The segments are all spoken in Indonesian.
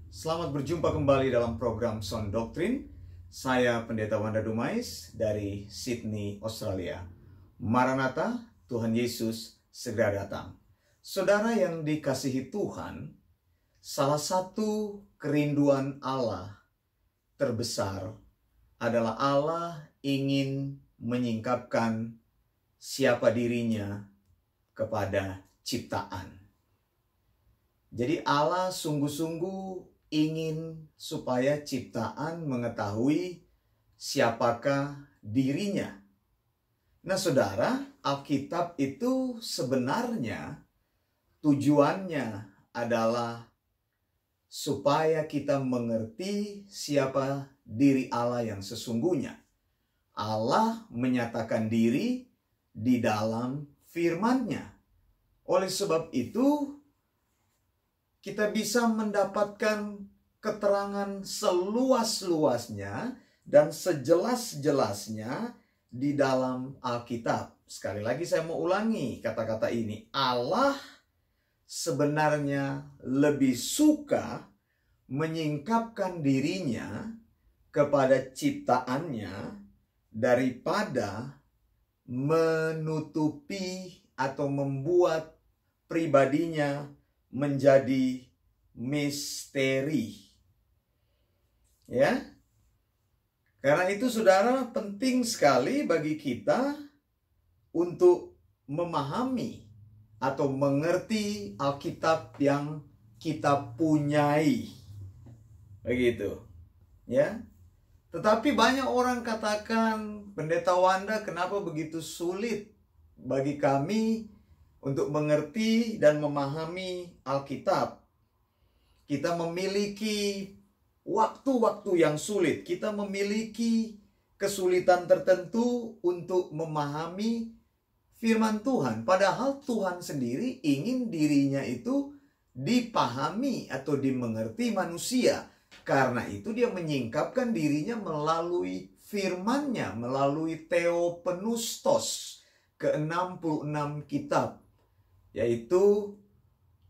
Selamat berjumpa kembali dalam program Sound Doctrine. Saya Pendeta Wanda Dumais dari Sydney, Australia. Maranatha, Tuhan Yesus segera datang. Saudara yang dikasihi Tuhan, salah satu kerinduan Allah terbesar adalah Allah ingin menyingkapkan siapa dirinya kepada ciptaan. Jadi Allah sungguh-sungguh ingin supaya ciptaan mengetahui siapakah dirinya. Nah saudara, Alkitab itu sebenarnya tujuannya adalah supaya kita mengerti siapa diri Allah yang sesungguhnya. Allah menyatakan diri di dalam firman-Nya. Oleh sebab itu, kita bisa mendapatkan keterangan seluas-luasnya dan sejelas-jelasnya di dalam Alkitab. Sekali lagi saya mau ulangi kata-kata ini. Allah sebenarnya lebih suka menyingkapkan dirinya kepada ciptaannya daripada menutupi atau membuat pribadinya menjadi misteri. Ya. Karena itu saudara, penting sekali bagi kita untuk memahami atau mengerti Alkitab yang kita punyai. Begitu. Ya. Tetapi banyak orang katakan, Pendeta Wanda, kenapa begitu sulit bagi kami untuk mengerti dan memahami Alkitab? Kita memiliki waktu-waktu yang sulit. Kita memiliki kesulitan tertentu untuk memahami firman Tuhan. Padahal Tuhan sendiri ingin dirinya itu dipahami atau dimengerti manusia. Karena itu dia menyingkapkan dirinya melalui firman-Nya, melalui Theopneustos, ke-66 kitab. Yaitu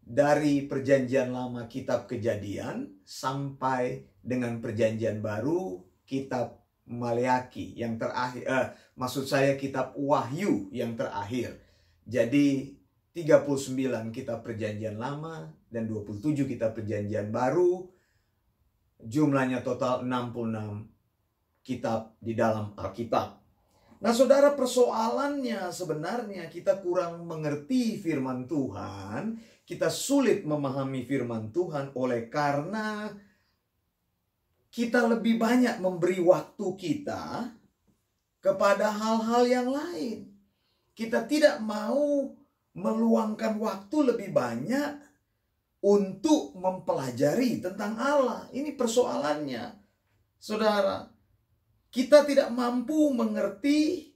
dari perjanjian lama kitab Kejadian sampai dengan perjanjian baru kitab Maleaki yang terakhir, maksud saya kitab Wahyu yang terakhir. Jadi 39 kitab perjanjian lama dan 27 kitab perjanjian baru. Jumlahnya total 66 kitab di dalam Alkitab. Nah saudara, persoalannya sebenarnya kita kurang mengerti firman Tuhan. Kita sulit memahami firman Tuhan oleh karena kita lebih banyak memberi waktu kita kepada hal-hal yang lain. Kita tidak mau meluangkan waktu lebih banyak untuk mempelajari tentang Allah. Ini persoalannya. Saudara, kita tidak mampu mengerti,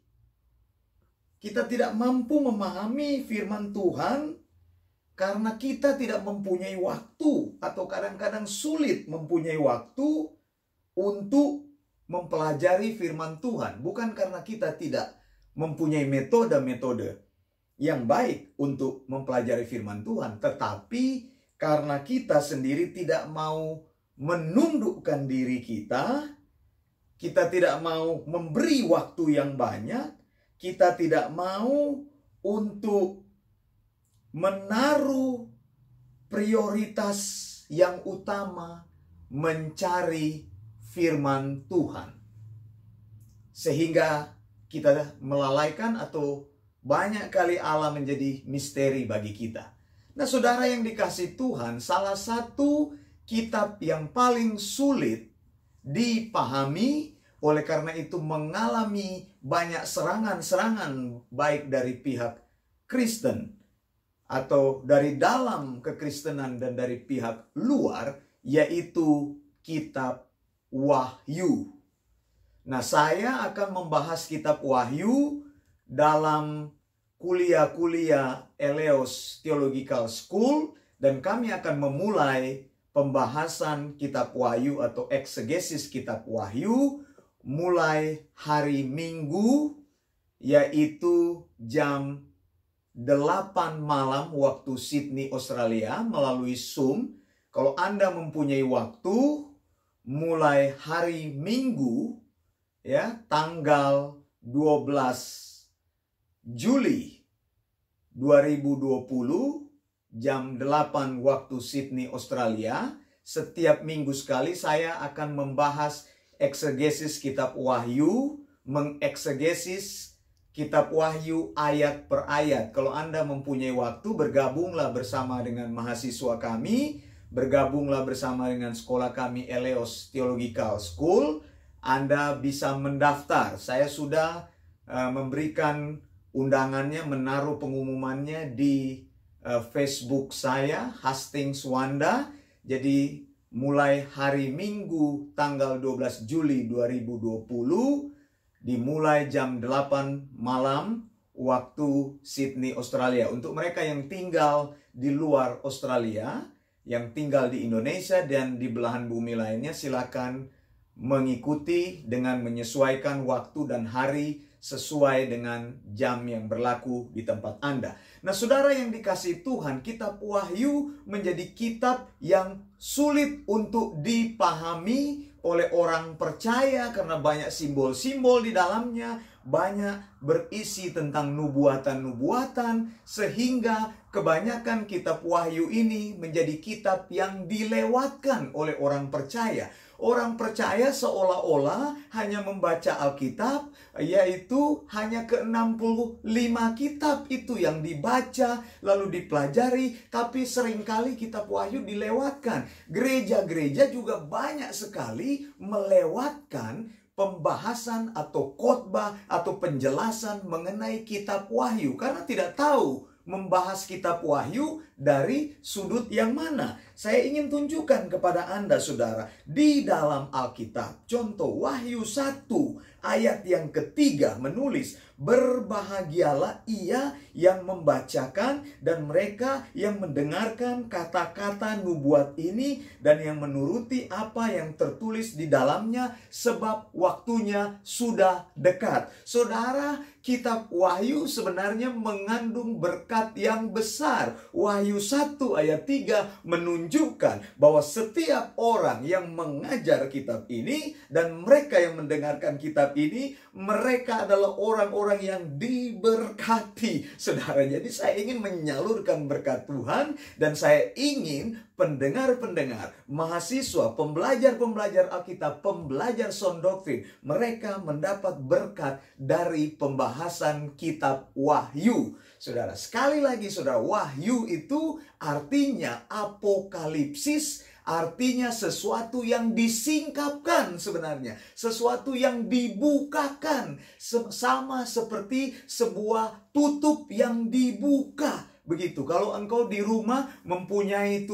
kita tidak mampu memahami firman Tuhan karena kita tidak mempunyai waktu atau kadang-kadang sulit mempunyai waktu untuk mempelajari firman Tuhan. Bukan karena kita tidak mempunyai metode-metode yang baik untuk mempelajari firman Tuhan, tetapi karena kita sendiri tidak mau menundukkan diri kita, kita tidak mau memberi waktu yang banyak, kita tidak mau untuk menaruh prioritas yang utama mencari firman Tuhan. Sehingga kita melalaikan atau banyak kali Allah menjadi misteri bagi kita. Nah saudara yang dikasihi Tuhan, salah satu kitab yang paling sulit dipahami, oleh karena itu mengalami banyak serangan-serangan baik dari pihak Kristen atau dari dalam kekristenan dan dari pihak luar, yaitu kitab Wahyu. Nah, saya akan membahas kitab Wahyu dalam kuliah-kuliah Eleos Theological School, dan kami akan memulai pembahasan kitab Wahyu atau eksegesis kitab Wahyu mulai hari Minggu, yaitu jam 8 malam waktu Sydney, Australia, melalui Zoom. kalau Anda mempunyai waktu, mulai hari Minggu, ya, tanggal 12 Juli 2020, jam 8 waktu Sydney, Australia, setiap minggu sekali saya akan membahas eksegesis kitab Wahyu, mengeksegesis kitab Wahyu ayat per ayat. Kalau Anda mempunyai waktu, bergabunglah bersama dengan mahasiswa kami, bergabunglah bersama dengan sekolah kami Eleos Theological School. Anda bisa mendaftar. Saya sudah memberikan undangannya, menaruh pengumumannya di Facebook saya, Hastings Wanda. Jadi mulai hari Minggu tanggal 12 Juli 2020, dimulai jam 8 malam waktu Sydney, Australia. Untuk mereka yang tinggal di luar Australia, yang tinggal di Indonesia dan di belahan bumi lainnya, silakan mengikuti dengan menyesuaikan waktu dan hari sesuai dengan jam yang berlaku di tempat Anda. Nah, saudara yang dikasihi Tuhan, kitab Wahyu menjadi kitab yang sulit untuk dipahami oleh orang percaya karena banyak simbol-simbol di dalamnya, banyak berisi tentang nubuatan-nubuatan, sehingga kebanyakan kitab Wahyu ini menjadi kitab yang dilewatkan oleh orang percaya. Orang percaya seolah-olah hanya membaca Alkitab, yaitu hanya ke-65 kitab itu yang dibaca, lalu dipelajari, tapi seringkali kitab Wahyu dilewatkan. Gereja-gereja juga banyak sekali melewatkan pembahasan atau khotbah atau penjelasan mengenai kitab Wahyu karena tidak tahu membahas kitab Wahyu dari sudut yang mana. Saya ingin tunjukkan kepada Anda, saudara, di dalam Alkitab. Contoh Wahyu 1 ayat yang ketiga menulis, berbahagialah ia yang membacakan dan mereka yang mendengarkan kata-kata nubuat ini dan yang menuruti apa yang tertulis di dalamnya, sebab waktunya sudah dekat. Saudara, kitab Wahyu sebenarnya mengandung berkat yang besar. Wahyu 1 ayat 3 menunjukkan bahwa setiap orang yang mengajar kitab ini dan mereka yang mendengarkan kitab ini, mereka adalah orang-orang yang diberkati. Saudara, jadi saya ingin menyalurkan berkat Tuhan dan saya ingin pendengar-pendengar, mahasiswa, pembelajar-pembelajar Alkitab, pembelajar sound doctrine, mereka mendapat berkat dari pembahasan kitab Wahyu. Saudara, sekali lagi saudara, Wahyu itu artinya apokalipsis, artinya sesuatu yang disingkapkan sebenarnya. Sesuatu yang dibukakan. Sama seperti sebuah tutup yang dibuka. Begitu, kalau engkau di rumah mempunyai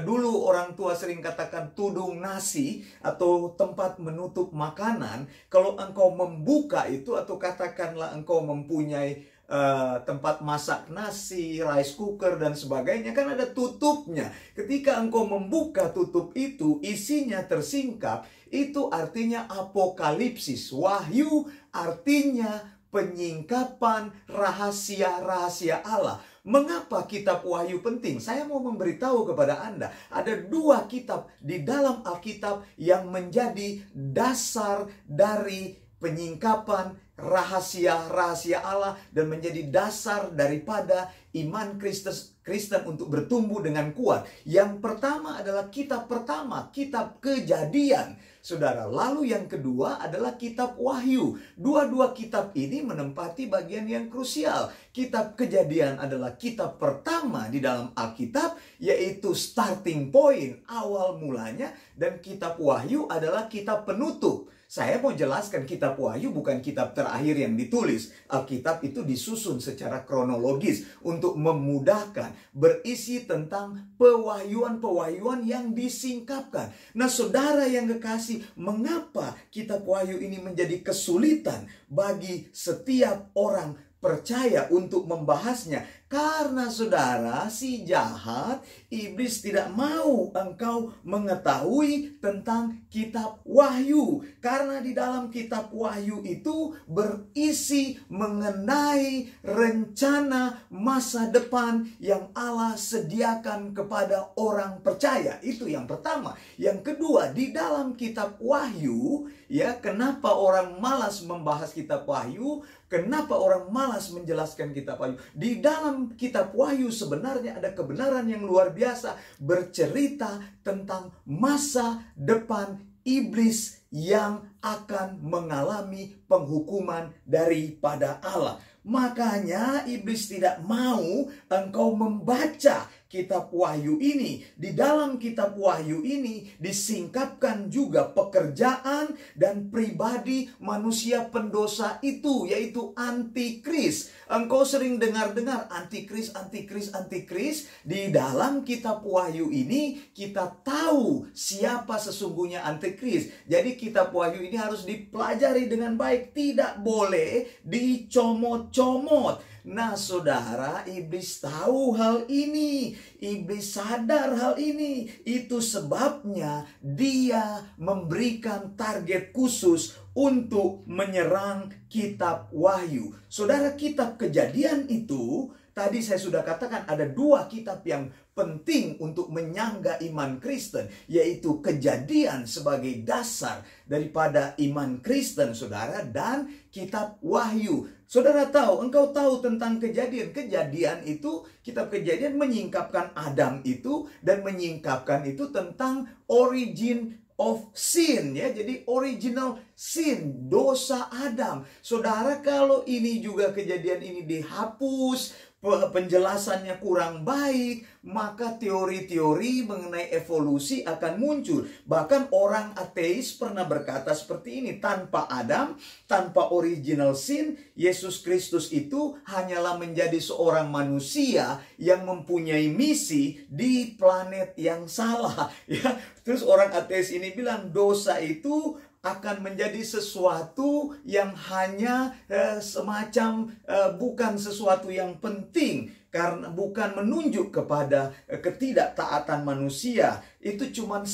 dulu orang tua sering katakan tudung nasi atau tempat menutup makanan. Kalau engkau membuka itu atau katakanlah engkau mempunyai tempat masak nasi, rice cooker dan sebagainya, kan ada tutupnya. Ketika engkau membuka tutup itu, isinya tersingkap, itu artinya apokalipsis. Wahyu artinya penyingkapan rahasia-rahasia Allah. Mengapa kitab Wahyu penting? Saya mau memberitahu kepada Anda, ada 2 kitab di dalam Alkitab yang menjadi dasar dari penyingkapan rahasia-rahasia Allah dan menjadi dasar daripada iman Kristen untuk bertumbuh dengan kuat. Yang pertama adalah kitab pertama, kitab Kejadian, saudara. Lalu yang kedua adalah kitab Wahyu. Dua-dua kitab ini menempati bagian yang krusial. Kitab Kejadian adalah kitab pertama di dalam Alkitab, yaitu starting point, awal mulanya, dan kitab Wahyu adalah kitab penutup. Saya mau jelaskan, kitab Wahyu bukan kitab terakhir yang ditulis. Alkitab itu disusun secara kronologis untuk memudahkan, berisi tentang pewahyuan-pewahyuan yang disingkapkan. Nah, saudara yang kekasih, mengapa kitab Wahyu ini menjadi kesulitan bagi setiap orang percaya untuk membahasnya? Karena saudara, si jahat, iblis tidak mau engkau mengetahui tentang kitab Wahyu. Karena di dalam kitab Wahyu itu berisi mengenai rencana masa depan yang Allah sediakan kepada orang percaya. Itu yang pertama. Yang kedua, di dalam kitab Wahyu, ya, kenapa orang malas membahas kitab Wahyu? Kenapa orang malas menjelaskan kitab Wahyu? Di dalam kitab Wahyu sebenarnya ada kebenaran yang luar biasa, bercerita tentang masa depan iblis yang akan mengalami penghukuman daripada Allah. Makanya iblis tidak mau engkau membaca kitab Wahyu ini. Di dalam kitab Wahyu ini disingkapkan juga pekerjaan dan pribadi manusia pendosa itu, yaitu antikris. Engkau sering dengar-dengar antikris, antikris, antikris. Di dalam kitab Wahyu ini kita tahu siapa sesungguhnya antikris. Jadi kitab Wahyu ini harus dipelajari dengan baik, tidak boleh dicomot-comot. Nah saudara, iblis tahu hal ini. Iblis sadar hal ini. Itu sebabnya dia memberikan target khusus untuk menyerang kitab Wahyu. Saudara, kitab Kejadian itu, tadi saya sudah katakan ada dua kitab yang penting untuk menyangga iman Kristen, yaitu Kejadian sebagai dasar daripada iman Kristen, saudara, dan kitab Wahyu. Saudara tahu, engkau tahu tentang Kejadian. Kejadian itu, kitab Kejadian menyingkapkan Adam itu dan menyingkapkan itu tentang origin of sin, ya. Jadi original sin, dosa Adam. Saudara, kalau ini juga Kejadian ini dihapus, penjelasannya kurang baik, maka teori-teori mengenai evolusi akan muncul. Bahkan orang ateis pernah berkata seperti ini, tanpa Adam, tanpa original sin, Yesus Kristus itu hanyalah menjadi seorang manusia yang mempunyai misi di planet yang salah. Ya, terus orang ateis ini bilang dosa itu akan menjadi sesuatu yang hanya semacam bukan sesuatu yang penting, karena bukan menunjuk kepada ketidaktaatan manusia. Itu cuma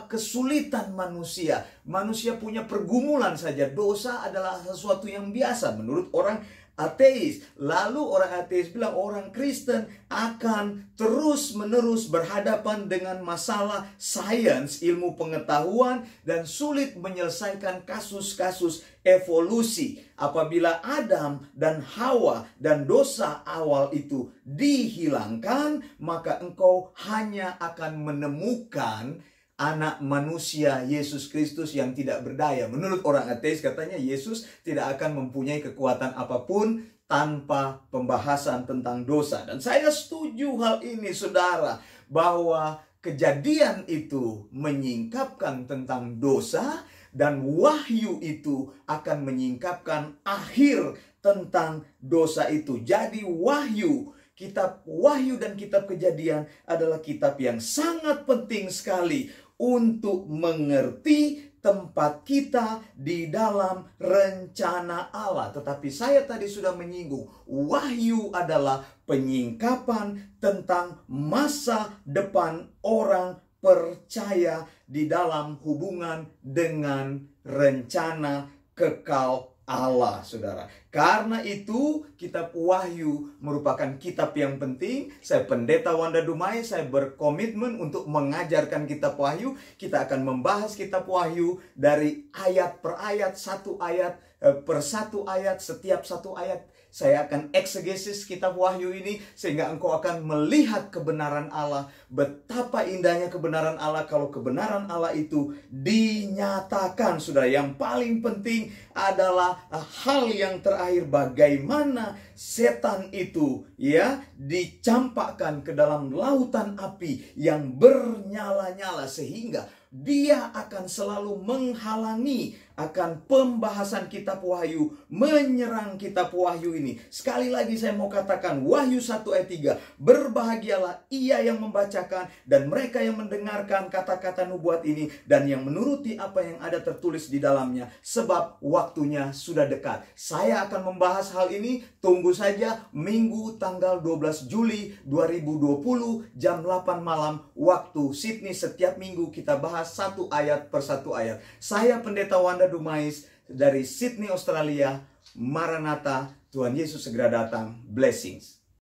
kesulitan manusia. Manusia punya pergumulan saja. Dosa adalah sesuatu yang biasa menurut orang ateis. Lalu orang ateis bilang orang Kristen akan terus-menerus berhadapan dengan masalah sains, ilmu pengetahuan, dan sulit menyelesaikan kasus-kasus evolusi. Apabila Adam dan Hawa dan dosa awal itu dihilangkan, maka engkau hanya akan menemukan anak manusia Yesus Kristus yang tidak berdaya. Menurut orang ateis katanya Yesus tidak akan mempunyai kekuatan apapun tanpa pembahasan tentang dosa. Dan saya setuju hal ini, saudara, bahwa Kejadian itu menyingkapkan tentang dosa dan Wahyu itu akan menyingkapkan akhir tentang dosa itu. Jadi Wahyu, kitab Wahyu dan kitab Kejadian adalah kitab yang sangat penting sekali untuk mengerti tempat kita di dalam rencana Allah. Tetapi saya tadi sudah menyinggung, Wahyu adalah penyingkapan tentang masa depan orang percaya di dalam hubungan dengan rencana kekal Allah, saudara. Karena itu kitab Wahyu merupakan kitab yang penting. Saya pendeta Wanda Dumai, saya berkomitmen untuk mengajarkan kitab Wahyu. Kita akan membahas kitab Wahyu dari ayat per ayat, satu ayat per satu ayat. Setiap satu ayat saya akan eksegesis kitab Wahyu ini sehingga engkau akan melihat kebenaran Allah. Betapa indahnya kebenaran Allah kalau kebenaran Allah itu dinyatakan, saudara. Yang paling penting adalah hal yang terakhir, bagaimana setan itu ya dicampakkan ke dalam lautan api yang bernyala-nyala sehingga dia akan selalu menghalangi akan pembahasan kitab Wahyu, menyerang kitab Wahyu ini. Sekali lagi saya mau katakan, Wahyu 1 ayat 3, berbahagialah ia yang membacakan dan mereka yang mendengarkan kata-kata nubuat ini dan yang menuruti apa yang ada tertulis di dalamnya, sebab waktunya sudah dekat. Saya akan membahas hal ini, tunggu saja Minggu tanggal 12 Juli 2020 jam 8 malam waktu Sydney. Setiap minggu kita bahas satu ayat per satu ayat. Saya Pendeta Wanda Dumais dari Sydney, Australia. Maranatha, Tuhan Yesus segera datang. Blessings.